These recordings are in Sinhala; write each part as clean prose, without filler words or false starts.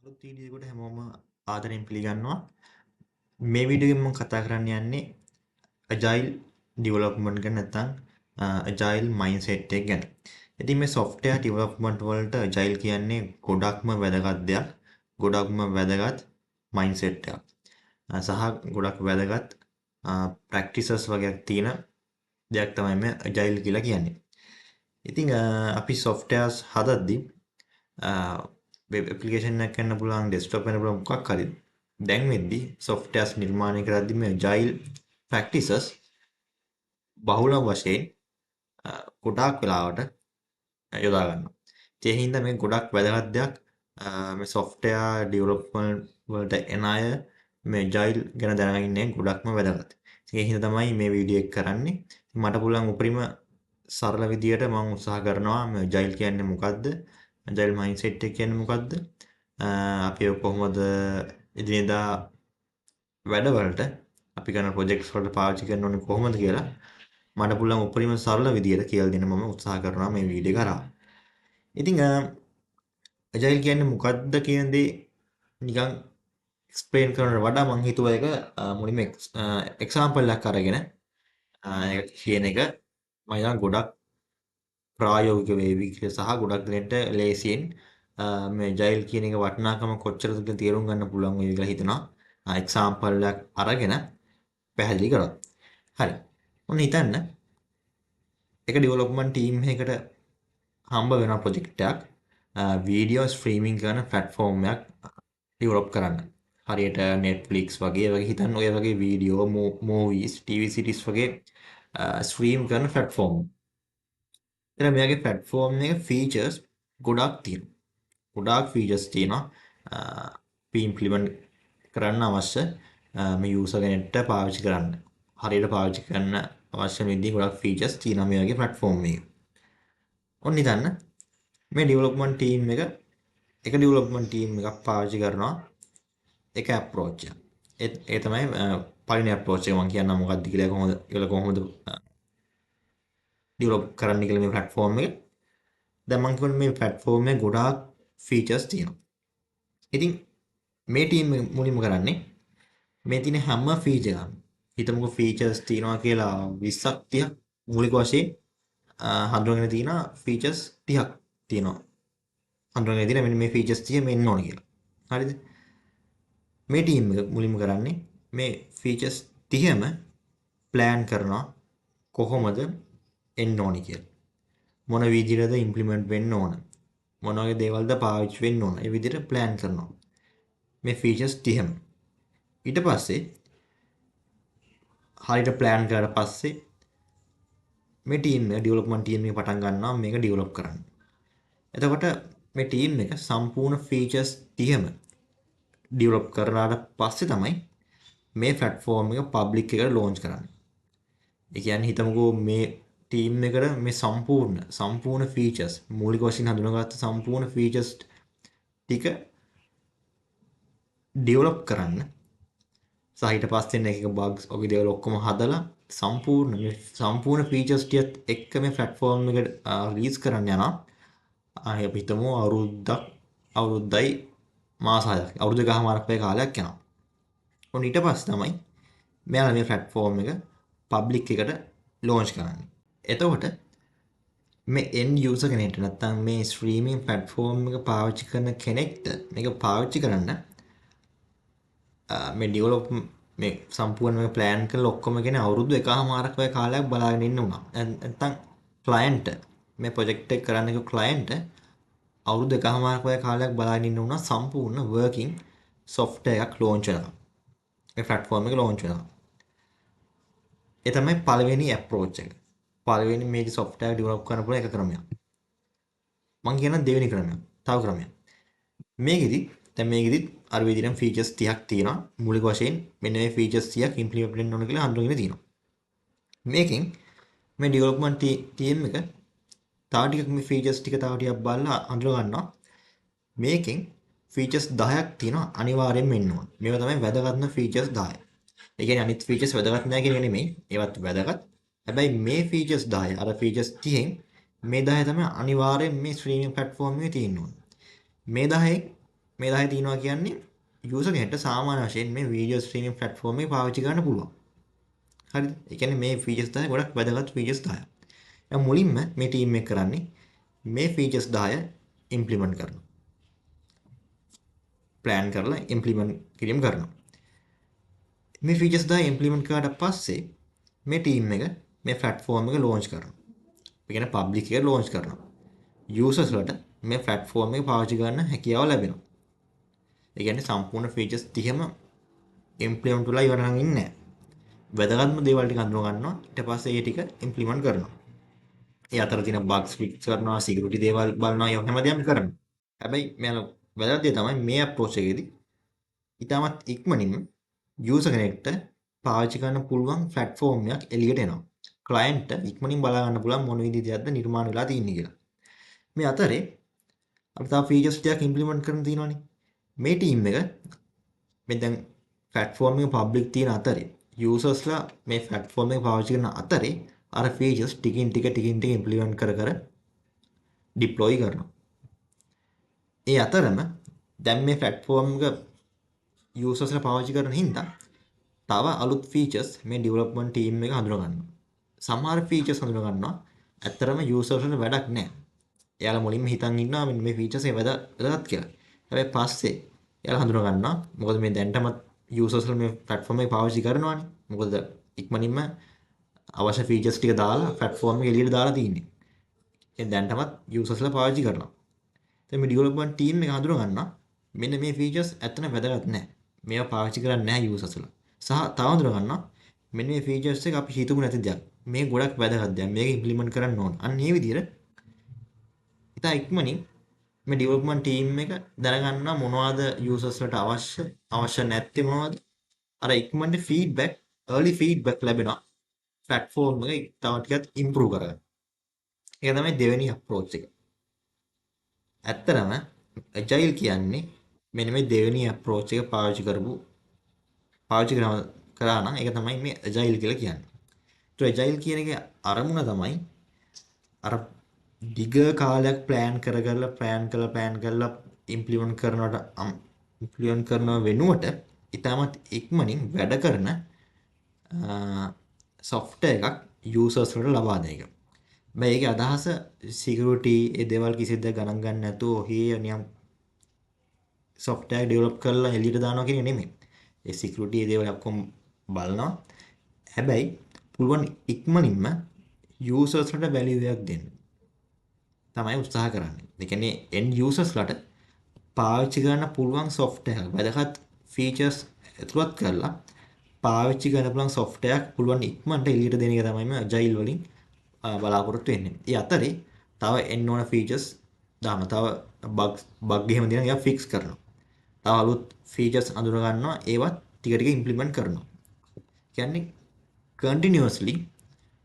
අලුත් වීඩියෝකට හැමෝම ආදරෙන් පිළිගන්නවා. මේ වීඩියෝ එකෙන් මම කතා කරන්න යන්නේ agile development ගැන නැත්නම් agile mindset එක ගැන. ඉතින් මේ software development වලට agile කියන්නේ ගොඩක්ම වැදගත් දෙයක්. ගොඩක්ම වැදගත් mindset එකක්. සහ ගොඩක් වැදගත් practices වගේක් තියෙන දෙයක් තමයි මේ agile කියලා කියන්නේ. ඉතින් අපි softwares හදද්දී වෙබ් ඇප්ලිකේෂන් එකක් කරන්න පුළුවන් ඩෙස්ක්ටොප් වෙන්න පුළුවන් මොකක් හරි දැන් වෙද්දී softwares නිර්මාණය කරද්දී මේ agile practices බහුල වශයෙන් ගොඩාක් වෙලාවට යොදා ගන්නවා. ඒ හින්දා මේ ගොඩක් වැදගත් දෙයක් මේ software development වලට එන අය මේ agile ගැන දැනගෙන ඉන්නේ ගොඩක්ම වැදගත්. ඒ හින්දා තමයි මේ වීඩියෝ එක කරන්නේ. මට පුළුවන් උපරිම සරල විදියට මම උත්සාහ කරනවා මේ agile කියන්නේ මොකද්ද? agile mindset එක කියන්නේ මොකද්ද? අපි කොහොමද එදිනෙදා වැඩවලට අපි කරන ප්‍රොජෙක්ට්ස් වලට පාවිච්චි කරන්න ඕනේ කොහොමද කියලා මට පුළුවන් උපරිම සරල විදියට කියලා දෙන්න මම උත්සාහ කරනවා මේ වීඩියෝ කරා. ඉතින් agile කියන්නේ මොකද්ද කියන දේ නිකන් එක්ස්ප්ලেইন කරනවට වඩා මම හිතුවා ඒක මුලින්ම එක්සැම්පල් එකක් අරගෙන ඒක කියන එක මම හිතනවා ගොඩක් ප්‍රායෝගික වේවි සහ ගොඩක් දෙනෙක්ට ලේසියෙන් මේ agile කියන එක වටිනාකම කොච්චරද කියලා තේරුම් ගන්න පුළුවන් වෙයි කියලා හිතනවා. එක්සැම්පල් එකක් අරගෙන පැහැදිලි කරොත්. හරි. ඔන්න හිතන්න එක ඩෙවලොප්මන්ට් ටීම් එකකට හම්බ වෙන ප්‍රොජෙක්ට් එකක් වීඩියෝ ස්ට්‍රීමින් කරන ප්ලැට්ෆෝම් එකක් ඩෙවලොප් කරන්න. හරියට Netflix වගේ හිතන්න ඔය වගේ වීඩියෝ මූවීස් TV සිරීස් වගේ ස්ට්‍රීම් කරන ප්ලැට්ෆෝම්. එතන මෙයාගේ ප්ලැට්ෆෝම් එකේ ෆීචර්ස් ගොඩක් තියෙනවා. ගොඩාක් ෆීචර්ස් තියෙනවා. අපි ඉම්ප්ලිමන්ට් කරන්න අවශ්‍ය මේ යූසර් කෙනෙක්ට පාවිච්චි කරන්න. හරියට පාවිච්චි කරන්න අවශ්‍ය විදිහේ ගොඩක් ෆීචර්ස් තියෙනවා මේ වගේ ප්ලැට්ෆෝම් එකේ. ඔන්න හිතන්න මේ ඩෙවලොප්මන්ට් ටීම් එක ඩෙවලොප්මන්ට් ටීම් එකක් පාවිච්චි කරනවා එක අප්‍රෝච් එක. ඒ තමයි පළවෙනි අප්‍රෝච් එක මම කියන්නම් මොකක්ද කියලා කොහොමද ඩෙවලොප් කරන්න කියලා මේ ප්ලැට්ෆෝම් එක. දැන් මම කියන්නේ මේ ප්ලැට්ෆෝම් එකේ ගොඩාක් ෆීචර්ස් තියෙනවා. ඉතින් මේ ටීම් එක මුලින්ම කරන්නේ මේ තියෙන හැම ෆීචර් එකක්ම හිතමුකෝ ෆීචර්ස් තියෙනවා කියලා 20ක් 30ක් මූලික වශයෙන් හඳුනගෙන තියෙන ෆීචර්ස් 30ක් තියෙනවා. හඳුනගෙන තියෙන මෙන්න මේ ෆීචර්ස් 30 මෙන්න ඕන කියලා. හරිද? මේ ටීම් එක මුලින්ම කරන්නේ මේ ෆීචර්ස් 30ම ප්ලෑන් කරනවා කොහොමද එන්න ඕනි කියලා. මොන විදිහටද ඉම්ප්ලිමන්ට් වෙන්න ඕන. මොන වගේ දේවල්ද පාවිච්චි වෙන්න ඕන. ඒ විදිහට ප්ලෑන් කරනවා. මේ ෆීචර්ස් 30ම. ඊට පස්සේ හරියට ප්ලෑන් කරලා පස්සේ මේ ටීම් එක ඩෙවලොප්මන්ට් ටීම් එක පටන් ගන්නවා මේක ඩෙවලොප් කරන්න. එතකොට මේ ටීම් එක සම්පූර්ණ ෆීචර්ස් 30ම ඩෙවලොප් කරලාට පස්සේ තමයි මේ ප්ලැට්ෆෝම් එක පබ්ලික් එකට ලොන්ච් කරන්නේ. ඒ කියන්නේ හිතමුකෝ මේ ටීම් එකට මේ සම්පූර්ණ ෆීචර්ස් මූලික වශයෙන් හඳුනාගත්ත සම්පූර්ණ ෆීචර්ස් ටික ඩෙවලොප් කරන්න සහ ඊට පස්සේ එක බග්ස් වගේ දේවල් ඔක්කොම හදලා සම්පූර්ණ ෆීචර්ස් ටිකත් එක්ක මේ ප්ලැට්ෆෝම් එකට රිලීස් කරන්න යනවා. අපි හිතමු අවුරුද්දයි මාස 6ක් අවුරුදු එකමාරක් වගේ කාලයක් යනවා. ඔන්න ඊට පස්සේ තමයි මෙයාලා මේ ප්ලැට්ෆෝම් එක පබ්ලික් එකට ලොන්ච් කරන්නේ. එතකොට මේ end user කෙනෙක්ට නැත්නම් මේ ස්ට්‍රීමින් ප්ලැට්ෆෝම් එක පාවිච්චි කරන කෙනෙක්ට මේක පාවිච්චි කරන්න මේ ඩෙවලොප් මේ සම්පූර්ණ මේ ප්ලෑන් කරලා ඔක්කොම ගෙන අවුරුදු එකමාරක් වගේ කාලයක් බලාගෙන ඉන්න උනා. නැත්නම් ක්ලයන්ට් මේ ප්‍රොජෙක්ට් එක කරන්න කිව්ව ක්ලයන්ට් අවුරුදු එකමාරක් වගේ කාලයක් බලාගෙන ඉන්න උනා සම්පූර්ණ වර්කින් software එකක් launch වෙනවා. මේ platform එක launch වෙනවා. ඒ තමයි පළවෙනි approach එක. පළවෙනි මේ software develop කරන්න පුළුවන් එක ක්‍රමයක්. මම කියන දෙවෙනි ක්‍රමයක්. තව ක්‍රමයක්. මේකෙදි අර විදිහටම ෆීචර්ස් 30ක් තියෙනවා. මූලික වශයෙන් මෙන්න මේ ෆීචර්ස් 30ක් ඉම්ප්ලිමන්ට් වෙන්න ඕන කියලා හඳුන්වගෙන තියෙනවා. මේකෙන් මේ ඩෙවලොප්මන්ට් ටීම් එක තව ටිකක් මේ ෆීචර්ස් ටික තව ටිකක් බලලා අඳුර ගන්නවා. මේකෙන් ෆීචර්ස් 10ක් තියෙනවා අනිවාර්යෙන්ම එන්න ඕන. මේවා තමයි වැදගත්ම ෆීචර්ස් 10. ඒ කියන්නේ අනිත් ෆීචර්ස් වැදගත් නැහැ කියන එක නෙමෙයි. ඒවත් වැදගත්. හැබැයි මේ ෆීචර්ස් 10 අර ෆීචර්ස් 30න් මේ 10 තමයි අනිවාර්යෙන් මේ ස්ට්‍රීමින් ප්ලැට්ෆෝම් එකේ තියෙන්න ඕන. මේ 10 මේ 10 තියෙනවා කියන්නේ යූසර් කෙනෙක්ට සාමාන්‍ය වශයෙන් මේ වීඩියෝ ස්ට්‍රීමින් ප්ලැට්ෆෝම් එක පාවිච්චි කරන්න පුළුවන්. හරිද? ඒ කියන්නේ මේ ෆීචර්ස් 10 ගොඩක් වැදගත් ෆීචර්ස් 10ක්. දැන් මුලින්ම මේ ටීම් එක කරන්නේ මේ ෆීචර්ස් 10 ඉම්ප්ලිමන්ට් කරනවා. ප්ලෑන් කරලා ඉම්ප්ලිමන්ට් කිරීම කරනවා. මේ ෆීචර්ස් 10 ඉම්ප්ලිමන්ට් කරාට පස්සේ මේ ටීම් එක මේ ප්ලැට්ෆෝම් එක ලොන්ච් කරනවා. ඒ කියන්නේ පබ්ලික් එක ලොන්ච් කරනවා. යූසර්ස් වලට මේ ප්ලැට්ෆෝම් එක පාවිච්චි කරන්න හැකියාව ලැබෙනවා. ඒ කියන්නේ සම්පූර්ණ ෆීචර්ස් 30ම ඉම්ප්ලිමන්ට් වෙලා ඉවර නම් ඉන්නේ නැහැ. වැදගත්ම දේවල් ටික අඳුර ගන්නවා. ඊට පස්සේ ඒ ටික ඉම්ප්ලිමන්ට් කරනවා. ඒ අතර තියෙන බග්ස් ෆික්ස් කරනවා, සිකියුරිටි දේවල් බලනවා, ඒ හැමදේම කරනවා. හැබැයි මෙයාලා වැදගත් දේ තමයි මේ අප්‍රෝච් එකේදී ඉතාමත් ඉක්මනින්ම යූසර් කෙනෙක්ට පාවිච්චි කරන්න පුළුවන් ප්ලැට්ෆෝම් එකක් එළියට එනවා. ක්ලයන්ට්ට ඉක්මනින් බලා ගන්න පුළුවන් මොන විදිහටද නිර්මාණය වෙලා තියෙන්නේ කියලා. මේ අතරේ අපි තව ෆීචර්ස් ටිකක් ඉම්ප්ලිමන්ට් කරන්න තියෙනවානේ. මේ ටීම් එක මේ දැන් platform එක public තියෙන අතරේ users ලා මේ platform එක පාවිච්චි කරන අතරේ අර features ටිකින් ටික implement කර deploy කරනවා. ඒ අතරම දැන් මේ platform එක users පාවිච්චි කරන හින්දා තව අලුත් features මේ development team එක හඳුනා ගන්නවා. සමහර features හඳුනා ගන්නවා. ඇත්තරම users වලට වැඩක් නැහැ. එයාලා මුලින්ම හිතන් ඉන්නවා මෙන්න මේ features එක වැදගත් කියලා. හැබැයි පස්සේ එයාලා හඳුනා ගන්නවා මොකද මේ දැන්ටමත් users වල මේ platform එක පාවිච්චි කරනවානේ. මොකද ඉක්මනින්ම අවශ්‍ය features ටික දාලා platform එක එළියට දාලා තියෙන්නේ. ඒ දැන්ටමත් users ලා පාවිච්චි කරනවා. දැන් මේ development team එක හඳුනා ගන්නවා මෙන්න මේ features ඇත්තටම වැදගත් නැහැ. මේවා පාවිච්චි කරන්නේ නැහැ users ලා. සහ තව හඳුනා ගන්නවා මෙන්න මේ features එක අපි හිතුව නැති දෙයක්. මේ ගොඩක් වැදගත් දෙයක්. මේක implement කරන්න ඕන. අන්න මේ විදිහට ඉතා ඉක්මනින් මේ ඩෙවලොප්මන්ට් ටීම් එක දැනගන්නවා මොනවද යූසර්ස් වලට අවශ්‍ය නැත්තේ මොනවද අර ඉක්මනට ෆීඩ්බැක් early feedback ලැබෙනවා platform එක තව ටිකක් improve කරගන්න. ඒක තමයි දෙවෙනි approach එක. ඇත්තටම agile කියන්නේ මෙන්න මේ දෙවෙනි approach එක පාවිච්චි කරා නම් ඒක තමයි මේ agile කියලා කියන්නේ. ඒත් agile කියන එකේ අරමුණ තමයි අර දිග කාලයක් ප්ලෑන් කරලා ඉම්ප්ලිමන්ට් කරනව වෙනුවට ඉතාමත් ඉක්මනින් වැඩ කරන software එකක් users වලට ලබා දෙන එක. හැබැයි ඒකේ අදහස security ඒ දේවල් කිසිද ගණන් ගන්න නැතුව ඔහේ නියම් software develop කරලා එළියට දානවා කියන එක නෙමෙයි. ඒ security ඒ දේවල් ඔක්කොම බලනවා. හැබැයි පුළුවන් ඉක්මනින්ම users වලට value එකක් දෙන්න. තමයි උත්සාහ කරන්නේ. ඒ කියන්නේ end users ලට පාවිච්චි කරන්න පුළුවන් software වැදගත් features ඇතුළත් කරලා පාවිච්චි කරන්න පුළුවන් software එකක් පුළුවන් ඉක්මනට එළියට දෙන එක තමයි මේ agile වලින් බලාපොරොත්තු වෙන්නේ. ඒ අතරේ තව එන්න ඕන features දානවා. තව bug එහෙම දෙනවා ඒවා fix කරනවා. තව අලුත් features අඳුර ගන්නවා ඒවත් ටික ටික implement කරනවා. කියන්නේ continuously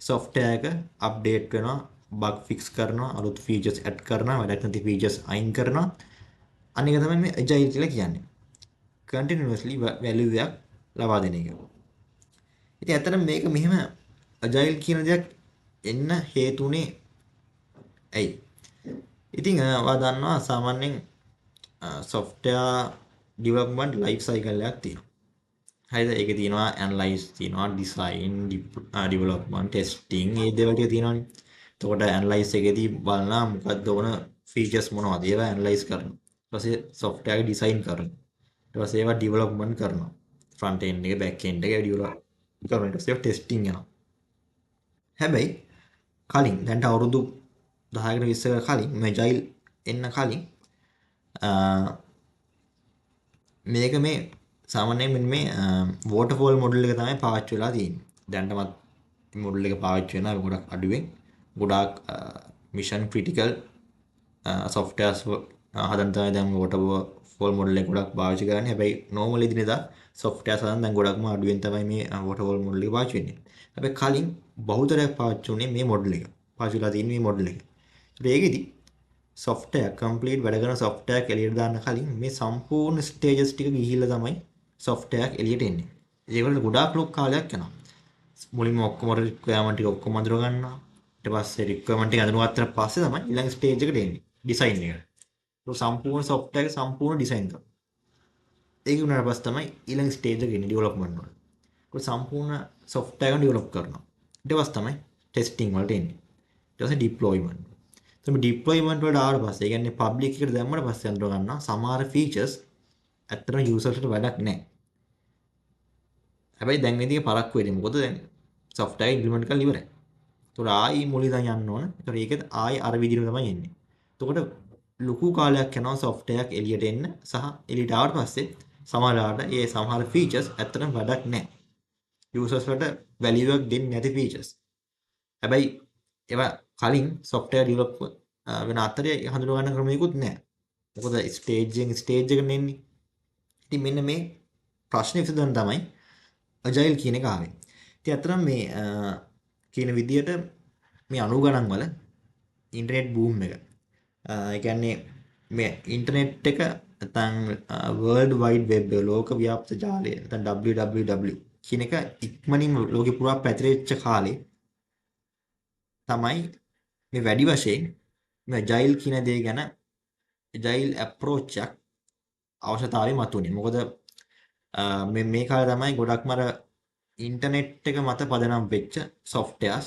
software එක update වෙනවා. bug fix කරනවා අලුත් features add කරනවා වැඩක් නැති features අයින් කරනවා අනික තමයි මේ agile කියලා කියන්නේ continuously value එකක් ලබා දෙන එක. ඉතින් ඇත්තටම මේක මෙහෙම agile කියන දෙයක් එන්න හේතුනේ ඇයි? ඉතින් ඔයා දන්නවා සාමාන්‍යයෙන් software development life cycle එකක් තියෙනවා. හරිද? ඒකේ තියෙනවා analyze තියෙනවා design development testing මේ දේවල් ටික තියෙනවානේ. එතකොට ඇනලයිස් එකේදී බලනවා මොකක්ද ඕන ෆීචර්ස් මොනවද ඒවා ඇනලයිස් කරනවා. ඊට පස්සේ software එක ඩිසයින් කරනවා. ඊට පස්සේ ඒවා ඩෙවලොප්මන්ට් කරනවා. ෆ්‍රන්ට් එන්ඩ් එක බෑක් එන්ඩ් එක ඩෙවලොප් කරනවා. ඊට පස්සේ ටෙස්ටිං යනවා. හැබැයි කලින් දැන්ට අවුරුදු 10කට 20කට කලින් මේ agile එන්න කලින් මේක මේ සාමාන්‍යයෙන් මෙන්න මේ waterfall model එක තමයි පාවිච්චි වෙලා තියෙන්නේ. දැන්ටමත් model එක පාවිච්චි වෙනවා ගොඩක් අඩුවෙන්. ගොඩාක් මිෂන් ක්‍රිටිකල් softwares හදන්න තමයි දැන් waterfall model එක ගොඩක් පාවිච්චි කරන්නේ. හැබැයි normal ඉදිනදා softwares හදන්න දැන් ගොඩක්ම අඩුවෙන් තමයි මේ waterfall model එක පාවිච්චි වෙන්නේ. හැබැයි කලින් බහුතරයක් පාවිච්චි වුණේ මේ model එක. පාවිච්චි වෙලා තියෙන මේ model එක. ඒකෙදි software complete වැඩ කරන software එක එළියට දාන්න කලින් මේ සම්පූර්ණ stages ටික ගිහිල්ලා තමයි software එක එළියට එන්නේ. ඒකවල ගොඩාක් ලොකු කාලයක් යනවා. මුලින්ම ඔක්කොම requirement ටික ඔක්කොම අඳුර ගන්නවා. ඊට පස්සේ requirement එක අඳුනගත්තට පස්සේ තමයි ඊළඟ ස්ටේජ් එකට එන්නේ ඩිසයින් එකට. ඒක සම්පූර්ණ software එක සම්පූර්ණ ඩිසයින් කරනවා. ඒක උනාට පස්සේ තමයි ඊළඟ ස්ටේජ් එකට එන්නේ ඩෙවලොප්මන්ට් වල. ඒක සම්පූර්ණ software එක ඩෙවලොප් කරනවා. ඊට පස්සේ තමයි ටෙස්ටිං වලට එන්නේ. ඊට පස්සේ ඩිප්ලොයිමන්ට්. එතකොට ඩිප්ලොයිමන්ට් වලට ආවට පස්සේ, ඒ කියන්නේ පබ්ලික් එකට දැම්මම පස්සේ අඳුර ගන්නවා සමහර ෆීචර්ස් ඇත්තටම යූසර්ස්ට වැඩක් නැහැ. හැබැයි දැන් මේ ටික පරක්කු වෙන්නේ. මොකද දැන් software එක ඉම්ප්ලිමන්ට් කරලා ඉවරයි. ඒතකොට ආයි මුලින් ඉඳන් යන්න ඕන. ඒතකොට ඒකෙත් ආයි අර විදිහට තමයි එන්නේ. එතකොට ලොකු කාලයක් යනවා software එකක් එළියට එන්න සහ එළියට ආවට පස්සේ සමහරවිට ඒ සමහර features ඇත්තටම වැඩක් නැහැ. users වලට value එකක් දෙන්නේ නැති features. හැබැයි ඒවා කලින් software develop වෙන අතරේ හඳුනා ගන්න ක්‍රමයකුත් නැහැ. මොකද stage එකෙන් stage එකට එන්නේ. ඉතින් මෙන්න මේ ප්‍රශ්නේ විසඳන්න තමයි agile කියන එක ආවේ. ඉතින් අතරම මේ කියන විදිහට මේ 90 ගණන් වල ඉන්ටර්නෙට් බූම් එක. ඒ කියන්නේ මේ ඉන්ටර්නෙට් එක නැත්නම් world wide web ලෝක ව්‍යාප්ත ජාලය නැත්නම් www කියන එක ඉක්මනින් ලෝකෙ පුරා පැතිරෙච්ච කාලේ තමයි මේ වැඩි වශයෙන් මේ agile කියන දේ ගැන agile approach එකක් අවශ්‍යතාවය මතුවන්නේ. මොකද මේ කාලේ තමයි ගොඩක්ම අර ඉන්ටර්නෙට් එක මත පදනම් වෙච්ච softwares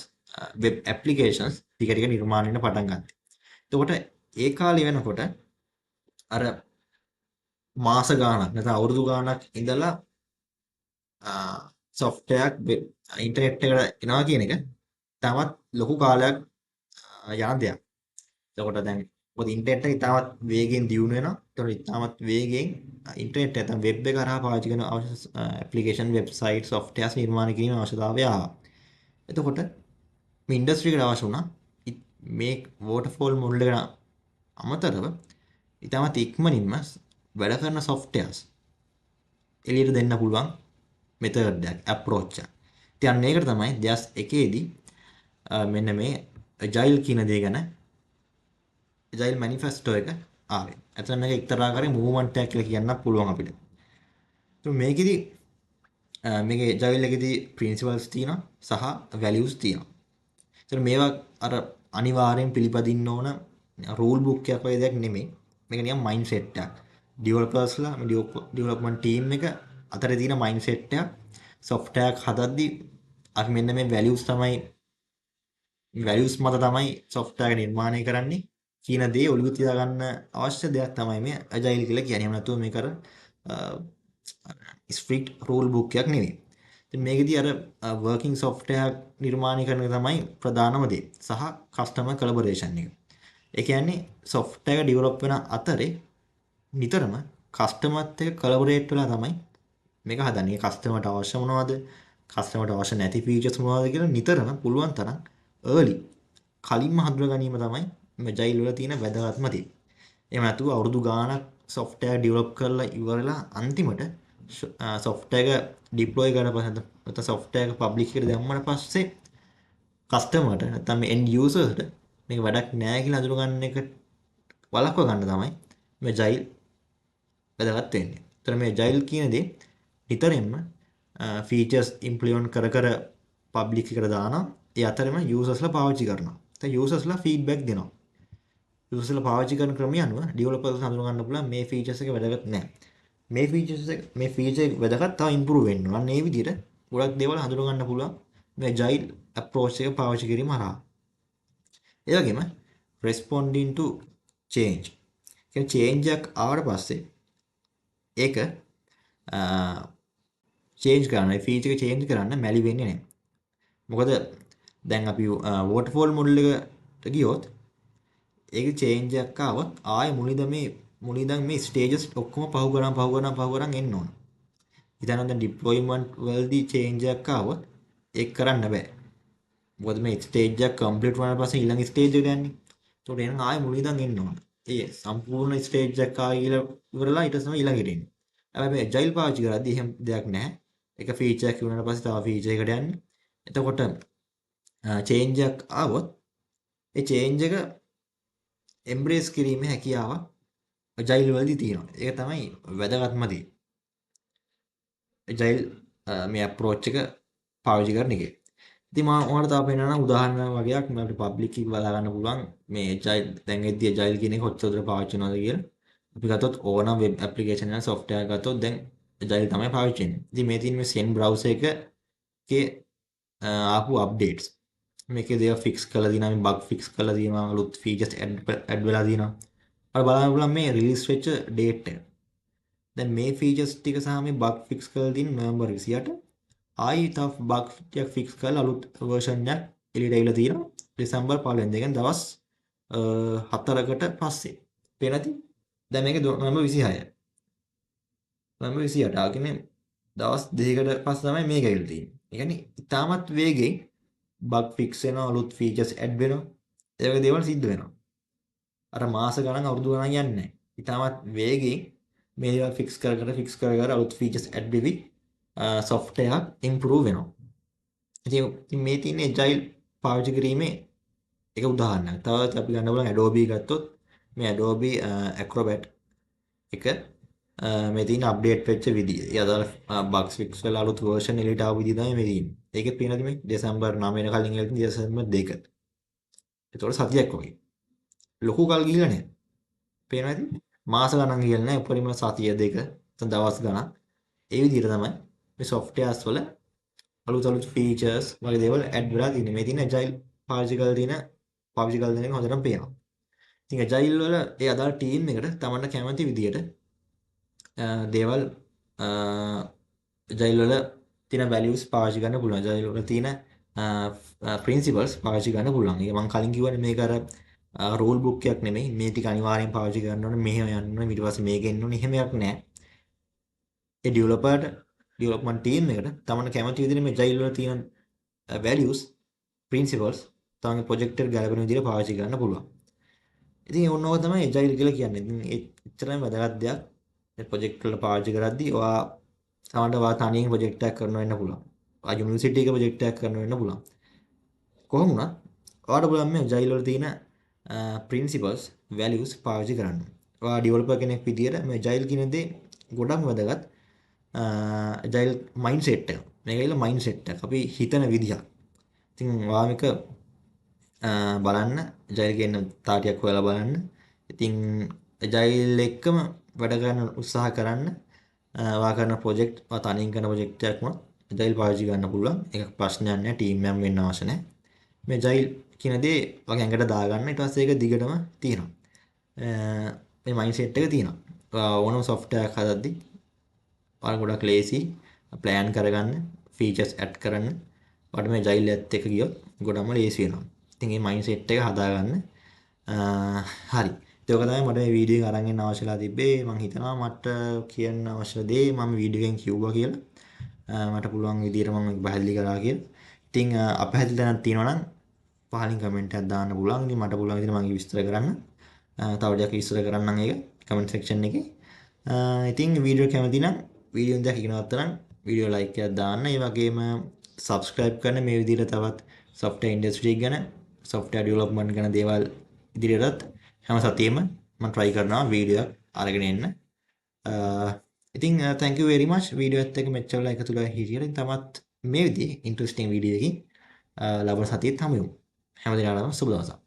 web applications ටික ටික නිර්මාණය වෙන්න පටන් ගත්තේ. එතකොට ඒ කාලේ වෙනකොට අර මාස ගාණක් නැත්නම් අවුරුදු ගාණක් ඉඳලා software ඉන්ටර්නෙට් එකට එනවා කියන එක තාමත් ලොකු කාලයක් යන දෙයක්. එතකොට දැන් මොකද ඉන්ටර්නෙට් එක ඉතාමත් වේගෙන් දියුණු වෙනවා. ඒතකොට ඉතාමත් වේගෙන් ඉන්ටර්නෙට් එක නැත්නම් වෙබ් එක හරහා පාවිච්චි කරන අවශ්‍ය ඇප්ලිකේෂන් වෙබ්සයිට් softwares නිර්මාණය කිරීමේ අවශ්‍යතාවය ආවා. එතකොට මේ ඉන්ඩස්ට්‍රි එකට අවශ්‍ය වුණා මේ waterfall model එකට අමතරව ඉතාමත් ඉක්මනින්ම වැඩ කරන softwares එළියට දෙන්න පුළුවන් මෙතඩ් එකක් approach එකක්. ඉතින් අන්න ඒකට තමයි 2001 දී මෙන්න මේ agile කියන දේ ගැන agile manifesto එක ආවේ. එතන මේක එක්තරා ආකාරයක movement එකක් කියලා කියන්න පුළුවන් අපිට. તો මේකෙදි මේකේ agile එකේදී principles තියෙනවා සහ values තියෙනවා. ඒතර මේවා අර අනිවාර්යෙන් පිළිපදින්න ඕන රූල් බුක් එකක් වගේ දෙයක් නෙමෙයි. මේක නිකන් මයින්ඩ්සෙට් එකක්. ඩෙවලොපර්ස්ලා මේ ඩෙවලොප්මන්ට් ටීම් එක අතරේ තියෙන මයින්ඩ්සෙට් එකක් software එකක් හදද්දී අපි මෙන්න මේ values මත තමයි software එක නිර්මාණය කරන්නේ කියන දේ ඔළුවේ තියාගන්න අවශ්‍ය දෙයක් තමයි මේ agile කියලා කියන්නේ. එහෙම නැතුව මේක අර strict rule book එකක් නෙවෙයි. ඉතින් මේකෙදී අර working software නිර්මාණය කරන එක තමයි ප්‍රධානම දේ සහ customer collaboration එක. ඒ කියන්නේ software develop වෙන අතරේ නිතරම කස්ටමර්ත් එක්ක කොලැබොරේට් වෙලා තමයි මේක හදන්නේ. කස්ටමර්ට අවශ්‍ය මොනවද? කස්ටමර්ට අවශ්‍ය නැති ෆීචර්ස් මොනවද කියලා නිතරම පුළුවන් තරම් early කලින්ම හඳුනා ගැනීම තමයි මේ agile වල තියෙන වැදගත්ම දේ. එහෙම නැතුව අවුරුදු ගාණක් software develop කරලා ඉවරලා අන්තිමට software එක deploy කරන පස්සේ නැත්නම් software එක public එකට දැම්මම පස්සේ කස්ටමර්ට නැත්නම් මේ end userට මේක වැඩක් නෑ කියලා අඳුර ගන්න එක වළක්ව ගන්න තමයි මේ agile වැදගත් වෙන්නේ. ඒතර මේ agile කියන දේ නිතරම features implement කර කර public එකට දානවා. ඒ අතරෙම usersලා පාවිච්චි කරනවා. දැන් usersලා feedback දෙනවා. usersලා පාවිච්චි කරන ක්‍රමය අනුව developers හඳුනා ගන්න පුළුවන් මේ features එක වැදගත් නැහැ. මේ feature එක වැදගත් තව improve වෙන්න ඕන. අන්න ඒ විදිහට ගොඩක් දේවල් හඳුනා ගන්න පුළුවන් මේ agile approach එක පාවිච්චි කිරීම හරහා. ඒ වගේම responding to change. කියන්නේ change එකක් ආවට පස්සේ ඒක change කරන්න, feature එක change කරන්න මැලි වෙන්නේ නැහැ. මොකද දැන් අපි waterfall model එකට ගියොත් ඒකේ change එකක් ආවොත් ආයේ මුලින්දම මේ stages ඔක්කොම පහු කරන් එන්න ඕන. ඉතින් දැන් deployment වලදී change එකක් ආවොත් ඒක කරන්න බෑ. මොකද මේ stage එක complete වුණාට පස්සේ ඊළඟ stage එකට යන්නේ. ඒකට එන්න ආයේ මුලින්දන් එන්න ඕන. ඒ සම්පූර්ණ stage එකක් ආයි ඉවරලා ඊට පස්සේ ඊළඟට එන්නේ. හැබැයි මේ agile පාවිච්චි කරද්දී එහෙම දෙයක් නැහැ. එක feature එකක් වුණාට පස්සේ තව feature එකකට යන්නේ. එතකොට change එකක් ආවොත් ඒ change එක embrace කිරීමේ හැකියාව agile වලදී තියෙනවා. ඒක තමයි වැදගත්ම දේ. agile මේ approach එක පාවිච්චි කරන එකේ. ඉතින් මම ඔයාලට තව පෙන්නන උදාහරණ වගේක් මට පබ්ලික් එක බලා ගන්න පුළුවන් මේ agile දැන් එද්දි agile කියන එක කොච්චර දුරට පාවිච්චි කරනවද කියලා. අපි ගත්තොත් ඕනම වෙබ් ඇප්ලිකේෂන් එක software එකක් ගත්තොත් දැන් agile තමයි පාවිච්චි වෙන්නේ. ඉතින් මේ තියෙන මේ Zen browser එකේ ආපු අප්ඩේට්ස් මේකේ දේවල් ෆික්ස් කරලා දිනවා මේ බග් ෆික්ස් කරලා දිනවා අලුත් ෆීචර්ස් ඇඩ් වෙලා දිනවා. අර බලන්න පුළුවන් මේ රිලීස් වෙච්ච ඩේට් එක. දැන් මේ ෆීචර්ස් ටික සහ මේ බග් ෆික්ස් කරලා තියෙන නොවැම්බර් 28 ආයි තව බග් ටිකක් ෆික්ස් කරලා අලුත් වර්ෂන් එකක් එළියට ඇවිල්ලා තියෙනවා දෙසැම්බර් 15 වෙනිදා. කියන්නේ දවස් 4කට පස්සේ. පේනති? දැන් මේක නොවැම්බර් 26. නොවැම්බර් 28. ආ කියන්නේ දවස් 2කට පස්සේ තමයි මේක ඇවිල්ලා තියෙන්නේ. ඒ කියන්නේ ඉතාමත් වේගෙන් බග් ෆික්ස් වෙනවා අලුත් ෆීචර්ස් ඇඩ් වෙනවා. ඒ වගේ දේවල් සිද්ධ වෙනවා. අර මාස ගණන් අවුරුදු ගණන් යන්නේ නැහැ. ඉතාමත් වේගෙන් මේ දේවල් ෆික්ස් කර කර අලුත් ෆීචර්ස් ඇඩ් වෙවි software එකක් improve වෙනවා. ඉතින් මේ තියෙන agile පාවිච්චි කිරීමේ එක උදාහරණයක්. තවත් අපි ගන්න බලන් Adobe ගත්තොත් මේ Adobe Acrobat එක මේ තියෙන අප්ඩේට් වෙච්ච විදිය. ඒ අදාළ bugs fix වෙලා අලුත් version එළියට ආව විදිය තමයි මේ තියෙන්නේ. ඒකෙත් පේනද මේ දෙසැම්බර් 9 වෙන කලින් එළියට දෙසැම්බර් 2. ඒතකොට සතියක් වගේ. ලොකු කල් ගිහලා නැහැ. පේනවද? මාස ගණන් ගිහලා නැහැ. උපරිම සතිය දෙක දවස් ගණන්. ඒ විදිහට තමයි මේ softwares වල අලුත් ෆීචර්ස් වගේ දේවල් ඇඩ් වෙලා තියෙන්නේ. මේ තියෙන agile පාවිච්චි කරන එක හොඳටම පේනවා. ඉතින් agile වල ඒ අදාළ ටීම් එකට තමන්න කැමති විදියට දේවල් agile වල තියෙන values පාවිච්චි කරන්න පුළුවන්. agile වල තියෙන principles පාවිච්චි කරන්න පුළුවන්. ඒක මම කලින් කිව්වනේ මේක අර රූල් බුක් එකක් නෙමෙයි. මේ ටික අනිවාර්යෙන් පාවිච්චි කරන්න ඕනේ. මෙහෙම යන්න ඕනේ. ඊට පස්සේ මේක එන්න ඕනේ. එහෙම එකක් නැහැ. ඒ ඩෙවලොප්මන්ට් ටීම් එකට තමන්න කැමති විදිහට මේ agile වල තියෙන values principles තමන්ගේ ප්‍රොජෙක්ට් එකට ගැලපෙන විදිහට පාවිච්චි කරන්න පුළුවන්. ඉතින් ඕනෝක තමයි agile කියලා කියන්නේ. ඉතින් එච්චරම වැදගත් දෙයක්. මේ ප්‍රොජෙක්ට් වල පාවිච්චි කරද්දී ඔයා තනියෙන් ප්‍රොජෙක්ට් එකක් කරන්න වෙන්න පුළුවන්. ඔයා යුනිවර්සිටි එකේ ප්‍රොජෙක්ට් එකක් කරන්න වෙන්න පුළුවන්. කොහොම වුණත් ඔයාට පුළුවන් මේ agile වල තියෙන principles values පාවිච්චි කරන්න. ඔයා ඩෙවලොපර් කෙනෙක් විදිහට මේ agile කියන දේ ගොඩක් වැදගත්. agile mindset එක. මේක ඇවිල්ලා mindset එක. අපි හිතන විදිහක්. ඉතින් ඔයා මේක බලන්න agile කියන තාටියක් හොයලා බලන්න. ඉතින් agile එක්කම වැඩ කරන්න උත්සාහ කරන්න. ඔයා කරන ප්‍රොජෙක්ට් ඔයා තනියෙන් කරන ප්‍රොජෙක්ට් එකක් වුණත් agile පාවිච්චි කරන්න පුළුවන්. ඒක ප්‍රශ්නයක් නෑ. ටීම් එකක් වෙන්න අවශ්‍ය නෑ. මේ agile කියන දේ වගේ ඇඟට දාගන්න. ඊට පස්සේ ඒක දිගටම තියෙනවා. මේ mindset එක තියෙනවා. ඕනම software එකක් හදද්දී ඔයාලා ගොඩක් ලේසි ප්ලෑන් කරගන්න, ෆීචර්ස් ඇඩ් කරන්න. ඔයාලට මේ agile එකත් එක්ක ගියොත් ගොඩක්ම ලේසි වෙනවා. ඉතින් මේ mindset එක හදාගන්න. හරි. ඒක තමයි මට මේ වීඩියෝ එක අරන් එන්න අවශ්‍යලා තිබ්බේ. මම හිතනවා මට කියන්න අවශ්‍ය දේ මම වීඩියෝ එකෙන් කිව්වා කියලා. මට පුළුවන් විදියට මම මේක පැහැදිලි කරා කියලා. ඉතින් අපහැදිලි දැනක් තියෙනවා නම් පහලින් කමෙන්ට් එකක් දාන්න පුළුවන්. ඉතින් මට පුළුවන් විදියට මම විස්තර කරන්න. තව ටිකක් විස්තර කරන්නම් ඒක කමෙන්ට් සෙක්ෂන් එකේ. ඉතින් වීඩියෝ කැමති නම් වීඩියෝ එක ඉගෙනගත්තා නම් වීඩියෝ ලයික් එකක් දාන්න. ඒ වගේම subscribe කරන්න මේ විදිහට තවත් software industry ගැන software development ගැන දේවල් ඉදිරියටත් හැම සතියෙම මම try කරනවා වීඩියෝ අරගෙන එන්න. ඉතින් thank you very much video එකත් එක්ක මෙච්චර වෙලා එකතු වෙලා හිටියට. තමත් මේ විදිහේ interesting වීඩියෝ එකකින් ලබන සතියේත් හමු වෙමු. හැම දිනකටම සුබ දවසක්.